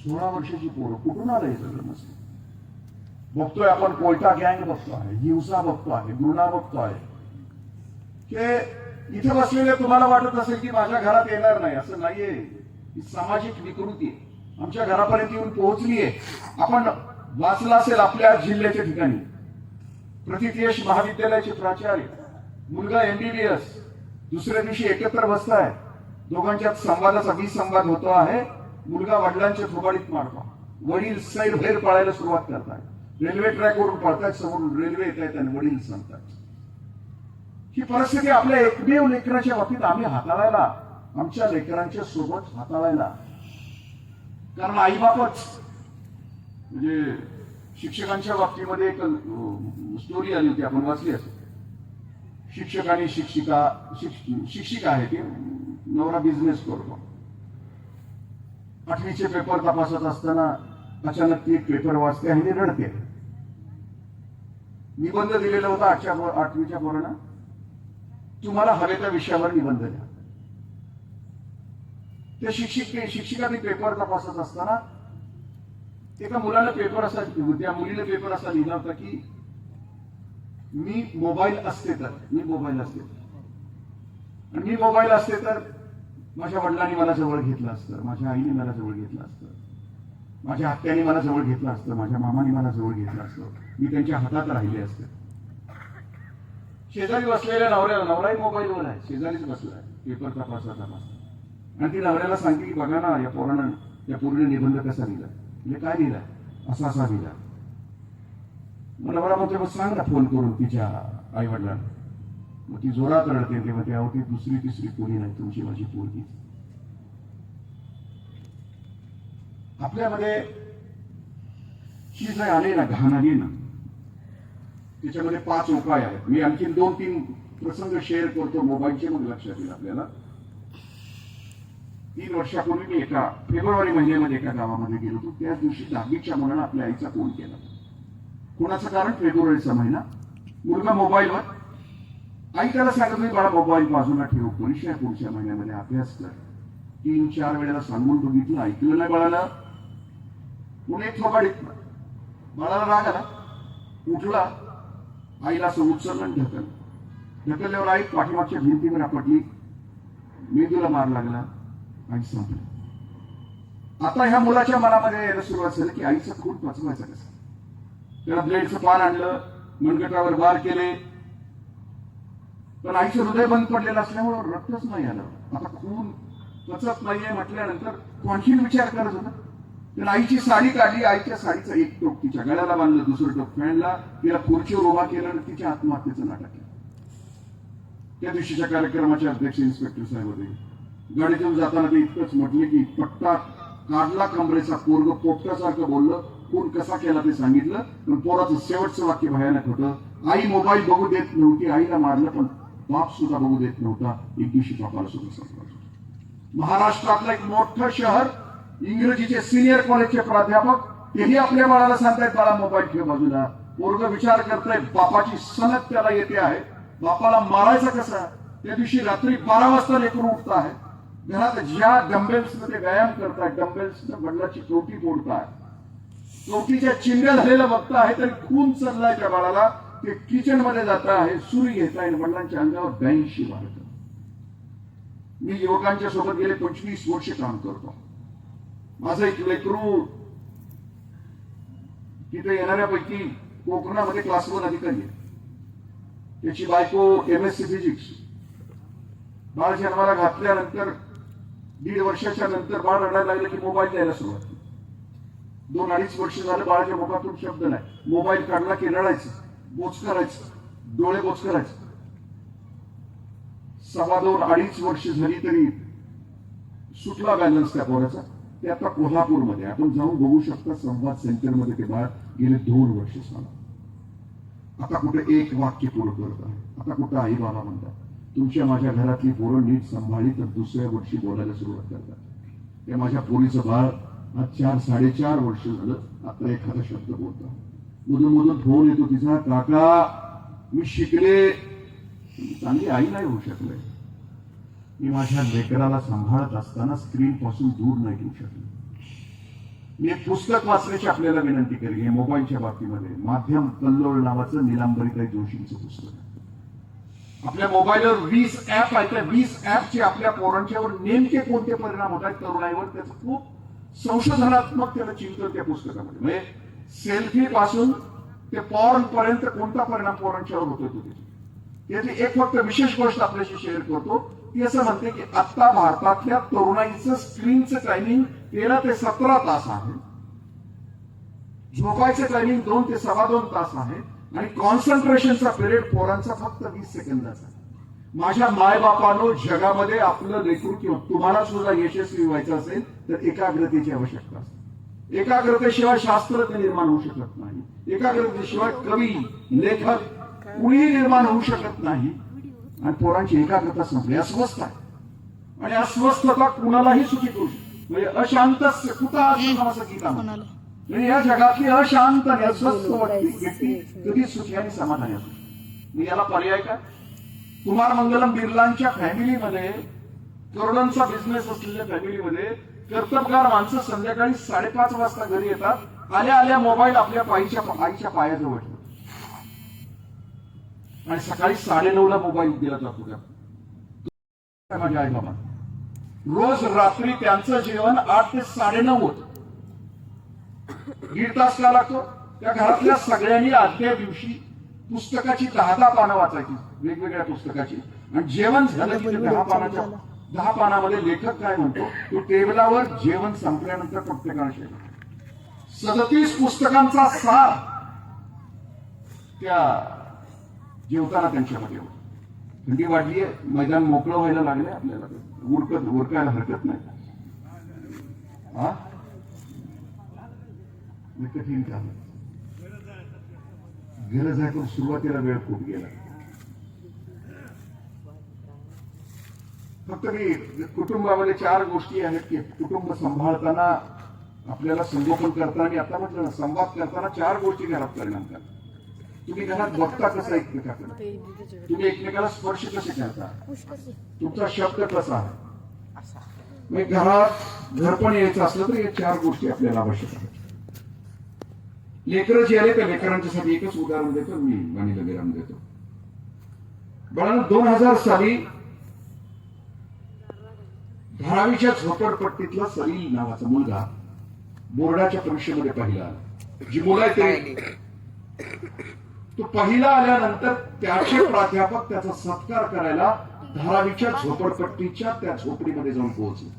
16 वर्षाची पोरं कुठून आलं हे सगळं मस्त. बघतोय आपण कोयटा गँग बघतो आहे, हिंसा बघतो आहे, गुन्हा बघतो आहे. की इथे बसलेले तुम्हाला वाटत असेल की माझ्या घरात येणार नाही, असं नाहीये. ही सामाजिक विकृती आमच्या घरापर्यंत येऊन पोहोचली आहे. आपण वाचला असेल आपल्या जिल्ह्याच्या ठिकाणी प्रतिथयश महाविद्यालयाचे प्राचार्य, मुलगा MBBS, दुसऱ्या दिवशी एकत्र बसताय, दोघांच्यात संवादाचा विसंवाद होतो आहे. मुलगा वडिलांच्या थोबाडीत मारतो, वडील सैर बाहेर पळायला सुरुवात करताय, रेल्वे ट्रॅकवरून पळतायत, समोरून रेल्वे येत आहेत आणि वडील सांगतात. ही परिस्थिती आपल्या एकमेव लेकराच्या बाबतीत आम्ही हाताळायला, आमच्या लेकरांच्या सोबत हाताळायला, कारण आईबापच म्हणजे शिक्षकांच्या बाबतीमध्ये एक स्टोरी आली होती, आपण वाचली असेल. शिक्षक आणि शिक्षिका आहे ती, नवरा बिझनेस करतो. 8वीचे पेपर तपासत असताना अचानक ती एक पेपर वाचते आणि रडते. निबंध दिलेला होता 8वीच्या पोरांना, तुम्हाला हवे त्या विषयावर निबंध द्या. त्या शिक्षिका ती पेपर तपासत असताना एका मुलाला पेपर असा, त्या मुलीला पेपर असा लिहिला होता की मी मोबाईल असते तर माझ्या वडिलांनी मला जवळ घेतलं असतं, माझ्या आईने मला जवळ घेतलं असतं, माझ्या आत्याने मला जवळ घेतलं असतं, माझ्या मामाने मला जवळ घेतलं असतं, मी त्यांच्या हातात राहिले असते. शेजारी बसलेल्या नवराही मोबाईलवर आहे, शेजारीच बसलाय पेपर तपासता आणि ती नवऱ्याला सांगते की बघा ना, या पोरीने निबंध कसा लिहिला, म्हणजे काय लिहिलाय, असा लिहिला. नवरा म्हणतो, मग सांग ना फोन करून तिच्या आई वडिलांना. मग ती जोरात रडते, तेव्हा ते आवडते, दुसरी तिसरी कोणी नाही, तुमची माझी पोरगी. आपल्यामध्ये ही जे आले ना, घाण आली ना, त्याच्यामध्ये 5 उपाय आहेत. मी आणखी 2-3 प्रसंग शेअर करतो मोबाईलचे, मग लक्षात येईल आपल्याला. 3 वर्षापूर्वी मी एका फेब्रुवारी महिन्यामध्ये एका गावामध्ये गेलो होतो. त्याच दिवशी 10वीच्या मुलानं आपल्या आईचा फोन केला. कोणाचं कारण? फेब्रुवारीचा महिना. मुलगा मोबाईलवर आई त्याला सांगत नाही, बाळा मोबाईल बाजूला ठेव, परीक्षा आहे पुढच्या महिन्यामध्ये, अभ्यास कर. 3-4 वेळेला सांगून बघितलं, ऐकलं नाही बाळाला. पुणे थोबाडीत बाळाला राग आला, उठला, आईला असं उचललं आणि ढकलल्यावर आई पाठीमागच्या भिंतीवर आपटली, मेंदूला मार लागला आणि संपलं. आता ह्या मुलाच्या मनामध्ये यायला सुरुवात झाली की आईचा खून पचवायचा कसा. त्याला ब्लेडचं पान आणलं, मनगटावर वार केले, पण आईचं हृदय बंद पडलेलं असल्यामुळे रक्तच नाही आलं. आता खून पचत नाहीये म्हटल्यानंतर आणखीन विचार करत होता. त्याला आईची साडी काढली, आईच्या साडीचं एक टोक तिच्या गळ्याला बांधलं, दुसरं टोक फॅनला, तिला खुर्चीवर उभा केलं आणि तिच्या आत्महत्येचं नाटक केलं. त्या दिवशीच्या कार्यक्रमाचे अध्यक्ष इन्स्पेक्टर साहेब होते. गाडीतून जाताना ते इतकंच म्हटले की पट्टा काढला कमरेचा, पोरग पोपटासारखं बोललं, खून कसा केला ते सांगितलं. पण पोराचं शेवटचं वाक्य भयानक होतं, आई मोबाईल बघू देत नव्हती, आईला मारलं पण बाप सुद्धा बघू देत नव्हता, एक दिवशी बापाला सुद्धा संपला. महाराष्ट्रातलं एक मोठं शहर, इंग्रजीचे सिनियर कॉलेजचे प्राध्यापक तेही आपल्या बाळाला सांगतायत, बाळा मोबाईल ठेव बाजूला. पोरग विचार करताय, बापाची सनद त्याला येते आहे, बापाला मारायचा कसा. त्या दिवशी रात्री 12 वाजता लेकरू उठत आहे, घरात ज्या डंबेल्स मध्ये व्यायाम करताय, डंबेल्स वडिलाची कवटी फोडताय, कवटीच्या चिंध्या झालेलं बघता आहे, तरी खून चाललाय त्या बाळाला. ते किचन मध्ये जात आहे, सुरी घेत आहे, वडिलांच्या अंगावर 82 वाढत. मी युवकांच्या सोबत गेले 25 वर्ष काम करतो. माझं एक लेकरू तिथे येणाऱ्यापैकी कोकणामध्ये क्लास 1 अधिकारी आहे. त्याची बायको MSc फिजिक्स. बाळ जन्माला घातल्यानंतर 1.5 वर्षाच्या नंतर बाळ रडायला लागलं की मोबाईल द्यायला सुरुवात केली. 2-2.5 वर्ष झालं बाळाच्या मुखातून शब्द नाही. मोबाईल काढला की रडायचं, बोच करायचं, डोळे बोच करायचं. 2.25 वर्ष झाली तरी सुटला बॅलन्स त्या पोराचा. ते आता कोल्हापूरमध्ये आपण जाऊन बघू शकता, संवाद सेंटरमध्ये ते बाळ गेले 2 वर्ष झालं. आता कुठे एक वाक्य पूर्ण करत आहे, आता कुठं आई बाबा म्हणतात. तुमच्या माझ्या घरातली पोरं नीट सांभाळली तर दुसऱ्या वर्षी बोलायला सुरुवात करतात. ते माझ्या पोरीचं बाळ आज 4-4.5 वर्ष झालं आता एखादा शब्द बोलतो. मधून मधून फोन येतो तिचा, काका मी शिकले, चांगली आई नाही होऊ शकले. मी माझ्या लेकराला सांभाळत असताना स्क्रीन पासून दूर नाही ठेवू शकले. मी एक पुस्तक वाचण्याची आपल्याला विनंती केली मोबाईलच्या बाबतीमध्ये. माध्यम कल्लोळ नावाचं नीलांबरीताई जोशींचं पुस्तक आहे. आपल्या मोबाईलवर 20 ऍप आहेत. त्या 20 ऍपचे आपल्या पोरांच्यावर नेमके कोणते परिणाम होत आहेत तरुणाईवर, त्याचं खूप संशोधनात्मक त्याला चिंतन त्या पुस्तकामध्ये. म्हणजे सेल्फी पासून ते पॉर्न पर्यंत कोणता परिणाम पोरांच्यावर होतो त्याची एक फक्त विशेष गोष्ट आपल्याशी शेअर करतो. ती असं म्हणते की आता भारतातल्या तरुणाईचं स्क्रीनचं टायमिंग 13 ते 17 तास आहे. झोपायचं टायमिंग 2 ते 2.25 तास आहे आणि कॉन्सन्ट्रेशनचा पिरियड पोरांचा फक्त 20 सेकंदाचा. माझ्या मायबापानो, जगामध्ये आपलं लेकरू किंवा तुम्हाला सुद्धा यशस्वी व्हायचं असेल तर एकाग्रतेची आवश्यकता असते. एकाग्रतेशिवाय शास्त्रज्ञ निर्माण होऊ शकत नाही. एकाग्रतेशिवाय कवी, लेखक कुणीही निर्माण होऊ शकत नाही. आणि पोरांची एकाग्रता संपली, अस्वस्थ आहे. आणि अस्वस्थता कुणालाही सुखी करू शकते. म्हणजे अशांत कुठं असं गीता म्हणजे या जगातली अशांत आणि अस्वस्थ व्यक्ती कधी सुखी आणि समाधानी असते. मी याला पर्याय काय? कुमार मंगलम बिर्लांच्या फॅमिलीमध्ये, करोडांचा बिझनेस असलेल्या फॅमिलीमध्ये कर्तबगार माणसं संध्याकाळी 5:30 वाजता घरी येतात. आल्या आल्या मोबाईल आपल्या आईच्या पायाजवळ ठेवतात आणि सकाळी 9:30ला मोबाईल दिला जातो. त्या माझ्या आई बाबा रोज रात्री त्यांचं जेवण 8 ते 9:30 होत. 1.5 तास का लागतो? त्या घरातल्या सगळ्यांनी आदल्या दिवशी पुस्तकाची 10 पानं वाचायची, वेगवेगळ्या पुस्तकाची. आणि जेवण झालं की 10 पानामध्ये लेखक काय म्हणतो, तो टेबलावर जेवण संपल्यानंतर प्रत्येकाने 37 पुस्तकांचा सार त्या जेवताना त्यांच्यामध्ये होतं. थंडी वाढलीये, मैदान मोकळं व्हायला लागले, आपल्याला उरकायला हरकत नाही. कठीण काम, गरज आहे पण सुरुवातीला वेळ खूप गेला. फक्त मी कुटुंबामध्ये 4 गोष्टी आहेत की कुटुंब सांभाळताना, आपल्याला संगोपन करताना, आणि आता म्हटलं ना संवाद करताना 4 गोष्टी घरात परिणाम करतात. तुम्ही घरात बघता कसं एकमेकाकडे, तुम्ही एकमेकाला स्पर्श कसे करता, तुमचा शब्द कसा आहे. मग घरात घर पण यायचं असलं तर या 4 गोष्टी आपल्याला आवश्यक आहेत. लेकरं जे आले त्या लेकरांच्यासाठी एकच उदाहरण देतो मी, वाणीला विराम देतो. बाळांनो, 2000 साली धारावीच्या झोपडपट्टीतला सलील नावाचा मुलगा बोर्डाच्या परीक्षेमध्ये पहिला आला. जी मुलं आहे तो पहिला आल्यानंतर त्याचे प्राध्यापक त्याचा सत्कार करायला धारावीच्या झोपडपट्टीच्या त्या झोपडीमध्ये जाऊन पोहोचले.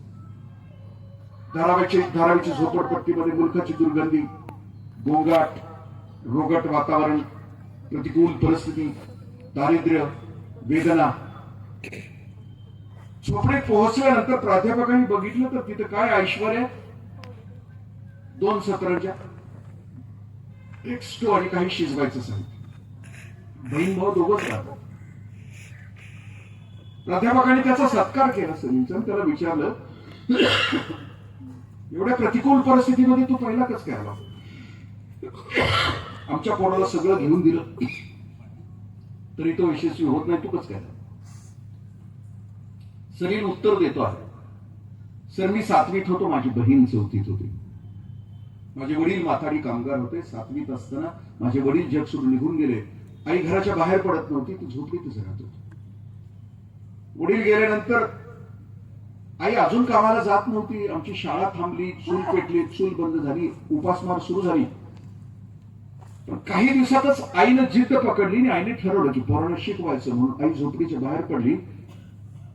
धारावीच्या झोपडपट्टीमध्ये मुलखाची दुर्गंधी, गोंगाट, रोगट वातावरण, प्रतिकूल परिस्थिती, दारिद्र्य, वेदना. झोपडीत पोहोचल्यानंतर प्राध्यापकांनी बघितलं तर तिथं काय ऐश्वर आहे. 2 सतरंज्या, एक स्टोव आणि काही शिजवायचं साहित्य. बहीण भाऊ दोघंच राहतात. प्राध्यापकांनी त्याचा सत्कार केला सलीलचा. त्याला विचारलं, एवढ्या प्रतिकूल परिस्थितीमध्ये तू पहिला कसं काय आला? आमच्या पोराला सगळं घेऊन दिलं तरी तो यशस्वी होत नाही, तू कसं काय? सलील उत्तर देतो आहे, सर मी 7वीत होतो, माझी बहीण 4थीत होती. माझे वडील माथाडी कामगार होते. 7वीत असताना माझे वडील जग सोडून निघून गेले. आई घराच्या बाहेर पडत नव्हती, ती झोपडीतच राहत होती. वडील गेल्यानंतर आई अजून कामाला जात नव्हती. आमची शाळा थांबली, चूल पेटली, चूल बंद झाली, उपासमार सुरू झाली. पण काही दिवसातच आईनं जिद्द पकडली आणि आईने ठरवलं की पोरांना शिकवायचं म्हणून आई झोपडीच्या बाहेर पडली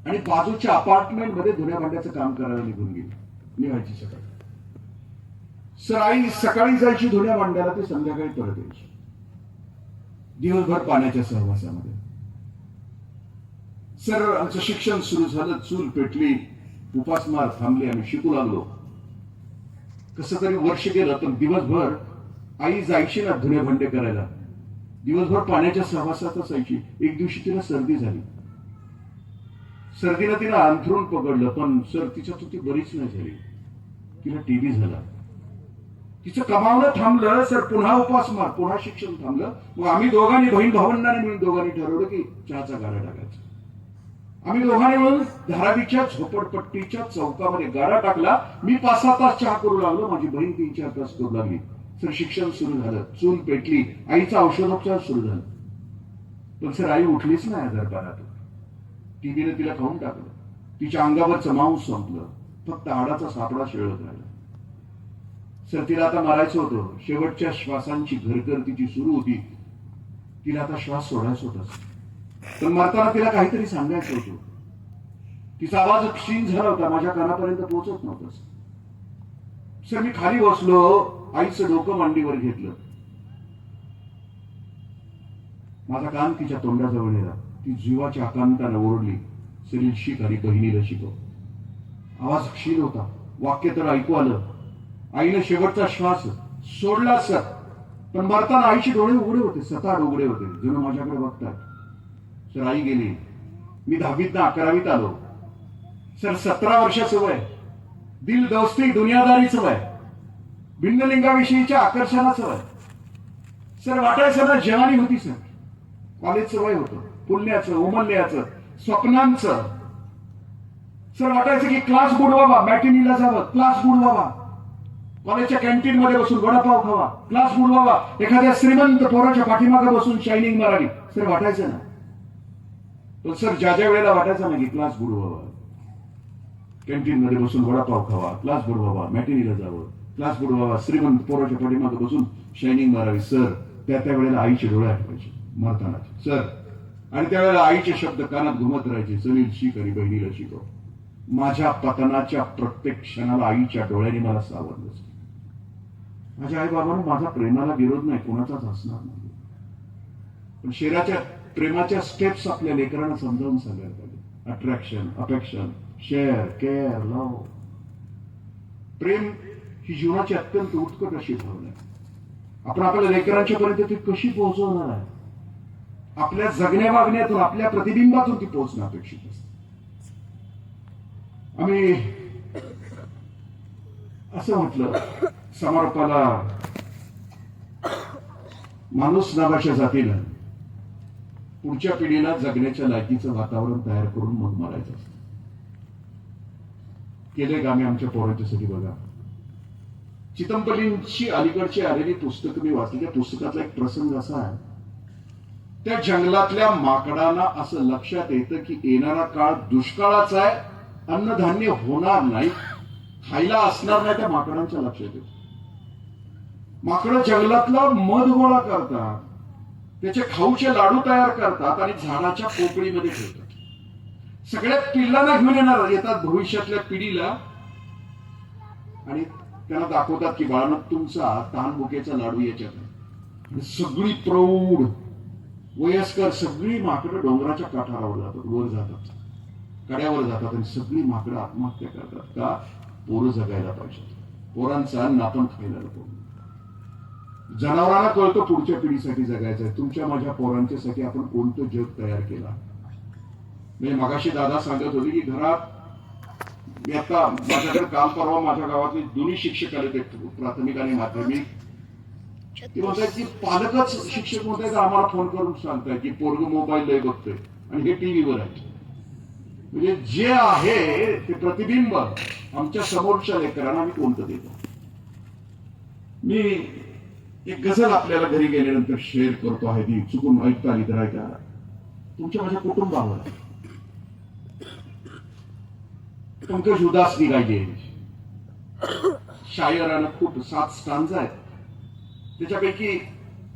आणि बाजूच्या अपार्टमेंट मध्ये धुण्या भांड्याचं काम करायला निघून गेली. निघायची सकाळी. सर आई सकाळी जायची धुण्या भांड्याला, ते संध्याकाळी परत यायची. दिवसभर पाण्याच्या सहवासामध्ये. सर आमचं शिक्षण सुरू झालं, चूल पेटली, उपासमार थांबली, आम्ही शिकू लागलो. कसं तरी वर्ष गेलं. पण दिवसभर आई जायची ना धुणे भांडे करायला, दिवसभर पाण्याच्या सहवासात असायची. एक दिवशी तिला सर्दी झाली. सर्दीनं तिला अंथरून पकडलं, पण सर तिच्या चुकी बरीच नाही झाली. तिला टीबी झाला. तिचं कमावणं थांबलं. सर पुन्हा उपासमार, पुन्हा शिक्षण थांबलं. मग आम्ही दोघांनी, बहीण भावंडाने मिळून दोघांनी ठरवलं की चहाचा गाडा टाकायचा. आम्ही दोघांनी मिळून धारावीच्या झोपडपट्टीच्या चौकामध्ये गाडा टाकला. मी 5-6 तास चहा करू लागलो, माझी बहीण 3-4 तास करू लागली. सर शिक्षण सुरू झालं, चूल पेटली, आईचा औषधोपचार सुरू झाला. पण सर आई उठलीच नाही आजारपणातून. टीबीने तिला खाऊन टाकलं. तिच्या अंगावरचं मांस संपलं, फक्त हाडाचा सापडा शिळत राहिला. सर तिला आता मारायचं होतं. शेवटच्या श्वासांची घरघर तिची सुरू होती. तिला आता श्वास सोडायचा होता. पण मरताना तिला काहीतरी सांगायचं होतं. तिचा आवाज क्षीण झाला होता, माझ्या कानापर्यंत पोहोचत नव्हता. सर मी खाली बसलो, आईचं डोकं मांडीवर घेतलं. माझा कान तिच्या तोंडाजवळ नेला. ती जीवाच्या आकांतानं ओरडली, सलील शिक आणि बहिणीला शिकव. आवाज क्षीण होता, वाक्य तर ऐकू आलं. आईने शेवटचा श्वास सोडला सर. पण मरताना आईचे डोळे उघडे होते, सताड उघडे होते, जणू माझ्याकडे बघतात. सर आई गेली. मी 10वीत ना 11वीत आलो. सर 17 वर्षाचं वय, दिल दोस्ती दुनियादारीचं वय, भिन्नलिंगाविषयीच्या आकर्षणाचं वय. सर वाटायचं ना जवानी होती. सर कॉलेजचं वय होतं, पुण्याचं, उमलण्याचं, स्वप्नांचं. सर वाटायचं की क्लास बुडवावा, मॅटिनीला जावं, क्लास बुडवावा, कॉलेजच्या कॅन्टीन मध्ये बसून वडापाव खावा, क्लास बुडवावा, एखाद्या श्रीमंत पोराच्या पाठीमागे बसून शायनिंग मारावी. सर वाटायचं ना. पण सर ज्या वेळेला वाटायचं ना की क्लास बुडवावा, कॅन्टीन मध्ये बसून वडापाव खावा, क्लास बुडवावा, मॅटिनीला जावं, क्लास बुडवावा, श्रीमंत पोराच्या पाठीमागे बसून शायनिंग मारावी. सर त्या वेळेला आईचे डोळे आठवायचे मरताना. सर आणि त्यावेळेला आईचे शब्द कानात घुमत राहायचे, सलील शिक आणि बहिणीला शिकव. माझ्या पतनाच्या प्रत्येक क्षणाला आईच्या डोळ्याने मला सावरलं. माझ्या आई बाबांना माझा प्रेमाला विरोध नाही, कोणाचाच असणार नाही. पण शेराच्या प्रेमाच्या स्टेप्स आपल्या लेकरांना समजावून सांगायला पाहिजे. अट्रॅक्शन, अफेक्शन, शेअर, केअर, लव. प्रेम ही जीवनाची अत्यंत उत्कट अशी भावना आहे. आपण आपल्या लेकरांच्या पर्यंत ती कशी पोहोचवणार आहे? आपल्या जगण्या वागण्यातून, आपल्या प्रतिबिंबातून ती पोहोचणं अपेक्षित असते. आम्ही असं म्हटलं समारोपाला, माणूस नावाच्या जातीनं पुढच्या पिढीला जगण्याच्या लायकीचं वातावरण तयार करून मग मारायचं असतं. केले का आम्ही आमच्या पोरांच्यासाठी? बघा, चितमपल्लींची अलीकडची आलेली पुस्तकं मी वाचली. त्या पुस्तकातला एक प्रसंग असा आहे, त्या जंगलातल्या माकडांना असं लक्षात येतं की येणारा काळ दुष्काळाचा आहे, अन्नधान्य होणार नाही, खायला असणार नाही. त्या माकडांच्या लक्षात येतं. माकडं जंगलातला मध गोळा करतात, त्याचे खाऊचे लाडू तयार करतात आणि झाडाच्या पोकळीमध्ये ठेवतात. सगळ्या पिल्लांना घेऊन येतात भविष्यातल्या पिढीला आणि त्यांना दाखवतात की बाळांनो, तुमचा तानबुकेचा लाडू याच्यात आहे. सगळी प्रौढ वयस्कर सगळी माकडं डोंगराच्या काठावर जातात, वर जातात, कड्यावर जातात आणि सगळी माकडं आत्महत्या करतात. का? पोरं जगायला पाहिजे, पोरांचा अन्न आपण खायला नको. जनावरांना कळतं पुढच्या पिढीसाठी जगायचं आहे. तुमच्या माझ्या पोरांच्यासाठी आपण कोणतं जग तयार केला? म्हणजे मगाशी दादा सांगत होते की घरात मी आता माझ्याकडे काल परवा माझ्या गावातले दोन्ही शिक्षक आले ते प्राथमिक आणि माध्यमिक. ते म्हणतात की पालकच शिक्षक म्हणतात आम्हाला फोन करून सांगताय की पोरग मोबाईल लय बघतोय आणि हे टीव्हीवर आहे. म्हणजे जे आहे ते प्रतिबिंब आमच्या समोरच्या लेकरांना आम्ही कोणतं देतो. मी एक गझल आपल्याला घरी गेल्यानंतर शेअर करतो आहे, ती चुकून ऐकता आली तर ऐका. तुमच्या माझ्या कुटुंबावर पंकज उदास निघाली. शायरानं खूप 7 स्टांजा आहेत. त्याच्यापैकी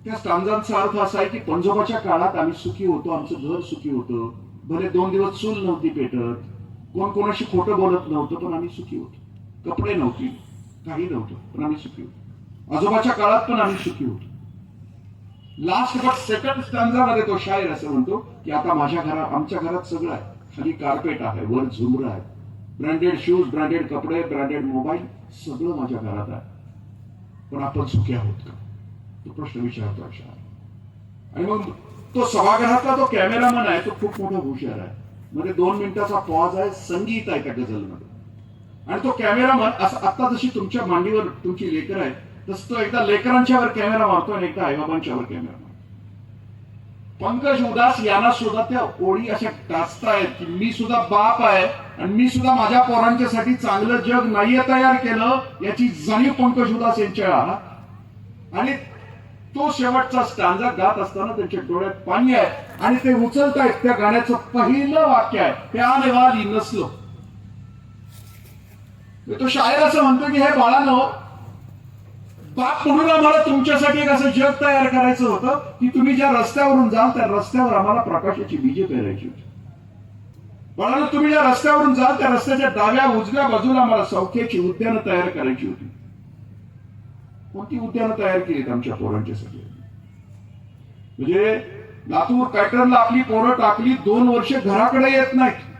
त्या स्टांजांचा अर्थ असा आहे की पंजोबाच्या काळात आम्ही सुखी होतो, आमचं घर सुखी होतं, भले 2 दिवस चूल नव्हती पेटत, कोण कोणाशी खोटं बोलत नव्हतं, पण आम्ही सुखी होतो. कपडे नव्हती, काही नव्हतं, पण आम्ही सुखी होतो. आजोबाच्या काळात पण आम्ही सुखी होतो. लास्ट बट सेकंड स्टांजामध्ये तो शायर असं म्हणतो की आता आमच्या घरात सगळं आहे, खाली कार्पेट आहे, वर झुमरं आहे, ब्रँडेड शूज, ब्रँडेड कपडे, ब्रँडेड मोबाईल, सगळं माझ्या घरात आहे, पण आपण सुखी आहोत का? तो प्रश्न विचारतो शायर. आणि मग तो सभागृहातला तो कॅमेरामन आहे, तो खूप मोठा हुशार आहे. मध्ये 2 मिनिटाचा पॉज आहे, संगीत आहे त्या गझलमध्ये. आणि तो कॅमेरामन असं आता जशी तुमच्या मांडीवर तुमची लेकर आहे तसं तो एकदा लेकरांच्यावर कॅमेरा मारतो आणि एकदा आईबाबांच्यावर कॅमेरा मारतो. पंकज उदास यांना सुद्धा त्या ओळी अशा टाचतायत की मी सुद्धा बाप आहे आणि मी सुद्धा माझ्या पोरांच्यासाठी चांगलं जग नाहीये तयार केलं याची जाणीव पंकज उदास यांच्या. आणि तो शेवटचा स्टांजा गात असताना त्यांच्या डोळ्यात पाणी आहे आणि ते उचलतायत. त्या गाण्याचं पहिलं वाक्य आहे, प्याने वाली नसलो. तो शायर असं म्हणतो की हे बाळांनो, बाप म्हणून आम्हाला तुमच्यासाठी एक असं जग तयार करायचं होतं की तुम्ही ज्या रस्त्यावरून जाल त्या रस्त्यावर आम्हाला प्रकाशाची बीजे पेरायची होती. बाळांनो, तुम्ही ज्या रस्त्यावरून जाल त्या रस्त्याच्या डाव्या उजव्या बाजूला आम्हाला सौख्याची उद्यानं तयार करायची होती. कोणती उद्यानं तयार केलीत आमच्या पोरांच्यासाठी? म्हणजे लातूर पॅटर्नला आपली पोरं टाकली, 2 वर्ष घराकडे येत नाहीत,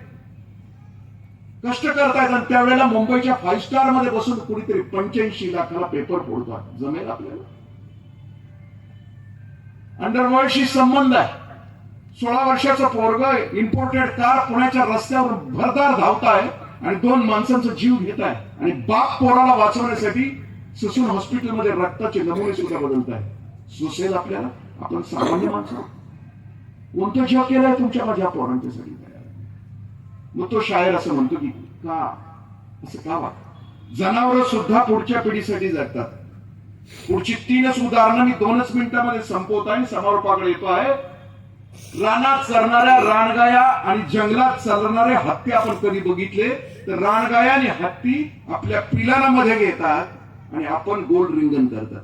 कष्ट करतायत आणि त्यावेळेला मुंबईच्या 5 स्टार मध्ये बसून कुणीतरी 85 लाखाला पेपर फोडतात. जमेल आपल्याला? अंडरवर्ल्डशी संबंध आहे. 16 वर्षाचं पोरग इम्पोर्टेड कार पुण्याच्या रस्त्यावर भरदार धावताय आणि 2 माणसांचा जीव घेत आहे आणि बाप पोराला वाचवण्यासाठी ससून हॉस्पिटलमध्ये रक्ताचे नमुने सुद्धा बदलत आहे. सुसेल आपल्याला? आपण सामान्य माणसं कोणतं जग केलंय तुमच्या माझ्या पोरांच्यासाठी? मग तो शायर असं म्हणतो की का असं का वाटतं? जनावर सुद्धा पुढच्या पिढीसाठी जगतात. पुढची 3च उदाहरणं मी 2च मिनिटांमध्ये संपवत आहे, समारोपाकडे येतो आहे. रानात चरणाऱ्या रानगाया आणि जंगलात चालणारे हत्ती आपण कधी बघितले तर रानगाया आणि हत्ती आपल्या पिलांमध्ये घेतात आणि आपण गोल रिंगण करतात.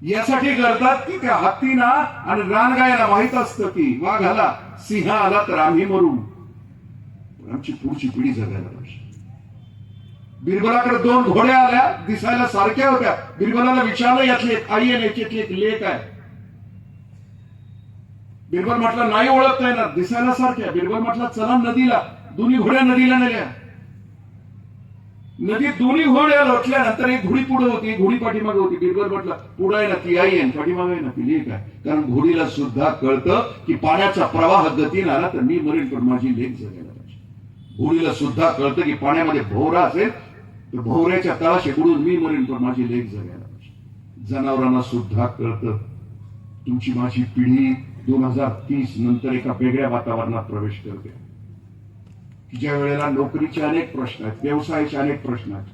यासाठी करतात की त्या हत्तीना आणि रानगायाला माहित असतं की वाघ आला, सिंह आला तर आम्ही मरू. आमची पुढची पिढी जगायला पाहिजे. बिरबलाकडे 2 घोड्या आल्या, दिसायला सारख्या होत्या. बिरबलाला विचारलं यातली एक आई आहे, याच्यातली एक लेक आहे. बिरबल म्हटलं नाही ओळखता येणार, दिसायला सारख्या. बिरबल म्हटलं चला नदीला. दोन्ही घोड्या नदीला नेल्या. नदीत दोन्ही घोड्या लोटल्यानंतर एक घोडी पुढे होती, एक घोडी पाठीमागे होती. बिरबल म्हटलं पुढे आहे ना ती आई आहे, पाठीमागे आहे ना ती लेक आहे. कारण घोडीला सुद्धा कळतं की पाण्याचा प्रवाह गतीने आला तर मी मरेल पण माझी लेक जगायला पाहिजे. घोडीला सुद्धा कळतं की पाण्यामध्ये भोवरा असेल तर भोवऱ्याच्या तळाशी बुडून मी मरेल पण माझी लेक जगायला पाहिजे. जनावरांना सुद्धा कळतं तुमची माझी पिढी 2030 नंतर एका वेगळ्या वातावरणात प्रवेश करते, की ज्या वेळेला नोकरीचे अनेक प्रश्न आहेत, व्यवसायाचे अनेक प्रश्न आहेत,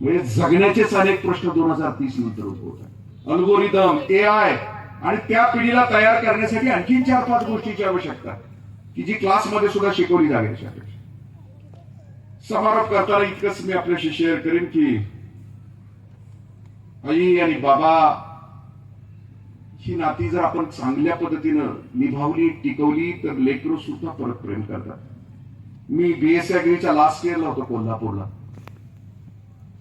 म्हणजे जगण्याचेच अनेक प्रश्न 2030 नंतर उद्भवतात. अल्गोरिदम, एआय आणि त्या पिढीला तयार करण्यासाठी आणखीन 4-5 गोष्टीची आवश्यकता की जी क्लासमध्ये सुद्धा शिकवली जाईल. समारोप करताना इतकंच मी आपल्याशी शेअर करेन की आई आणि बाबा ही नाती जर आपण चांगल्या पद्धतीनं निभावली, टिकवली तर लेकरं सुद्धा परत प्रेम करतात. मी बीएससी अग्रीच्या लास्ट इयरला होतो कोल्हापूरला.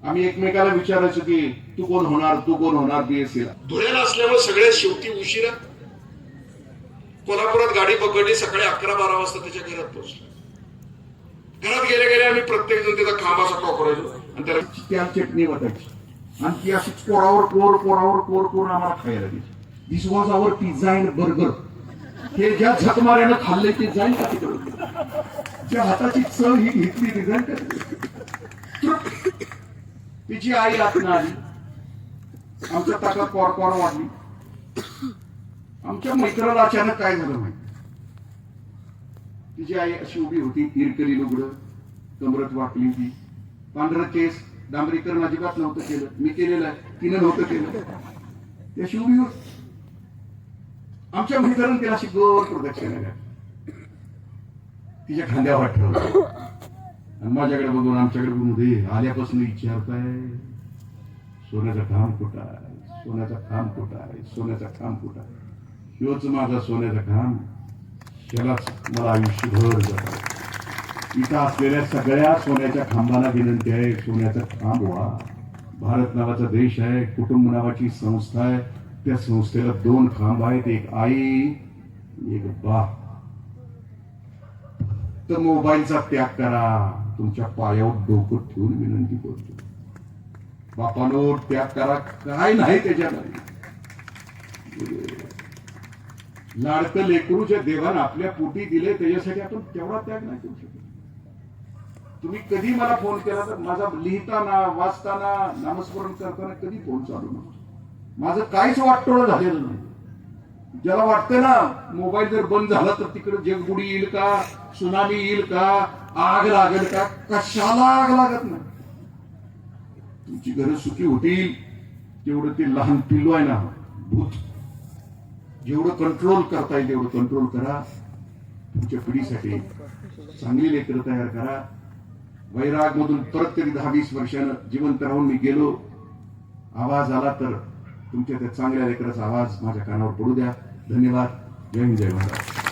आम्ही एकमेकाला विचारायचो की तू कोण होणार बीएससीला. धुळ्याला असल्यामुळे सगळ्यात शेवटी उशिरा कोल्हापुरात गाडी पकडली, सकाळी 11-12 वाजता त्याच्या घरात पोहोचलो. घरात गेल्या आम्ही प्रत्येक जण त्याचा खांबाचा टॉक करायचो आणि त्याला त्या चटणी वाटायची आणि ती अशी कोरावर कोर आम्हाला खायला द्यायची. This was our pizza and burger. हे ज्या झकमाऱ्यानं खाल्ले ते जाईल का तिकडे, ज्या हाताची चव ही घेतली ती जाईल का. तिची आई आतनं आली, आमच्या ताकात कोर वाढली. आमच्या मित्राला अचानक काय झालं माहिती. तिची आई अशी उभी होती, इरकली लुगडं, कमरत वाकली होती, पांढरं केस, डांबरीकरण अजिबात नव्हतं केलं, मी केलेलं आहे, तिनं नव्हतं केलं. त्या शिवबीवर आमच्या मित्रांनी तिला अशी गोर प्रदक्षिणा घातली, तिच्या खांद्यावर ठेवलं आणि माझ्याकडे बघून आमच्याकडे बघून आल्यापासून विचारताय सोन्याचा खांब कुठं आहे, सोन्याचा खांब कुठं आहे, सोन्याचा खांब कुठं आहे. ह्योच माझा सोन्याचा खांब, त्यालाच मला आयुष्यभर जातो. इथं असलेल्या सगळ्या सोन्याच्या खांबाला विनंती आहे, सोन्याचा खांब व्हा. भारत नावाचा देश आहे, कुटुंब नावाची संस्था आहे, त्या संस्थेला 2 खांब आहेत, एक आई एक बाप. तर मोबाईलचा त्याग करा, तुमच्या पायावर डोकं ठेवून विनंती करतो. बापांवर त्याग करा, काय नाही त्याच्यामध्ये. लाडकं लेकरू जे देवानं आपल्या पोटी दिले त्याच्यासाठी आपण तेवढा त्याग नाही करू शकत. तुम्ही कधी मला फोन केला तर माझा लिहिताना, वाचताना, नामस्मरण करताना कधी फोन चालू नव्हता. माझं काहीच वाटोळं झालेलं नाही. ज्याला वाटतं ना मोबाईल जर बंद झाला तर तिकडे जगबुडी येईल का, सुनामी येईल का, आग लागेल का, कशाला आग लागत नाही. तुमची घरं सुखी होतील तेवढं ते लहान पिल्लू आहे ना भूत, जेवढं कंट्रोल करता येईल तेवढं कंट्रोल करा. तुमच्या पिढीसाठी चांगली लेकरं तयार करा. वैराग मधून परत कधी 10-20 वर्षानं जिवंत राहून मी गेलो, आवाज आला तर तुमच्या त्या चांगल्या लेकराचा आवाज माझ्या कानावर पडू द्या. धन्यवाद. जय हिंद, जय महाराज.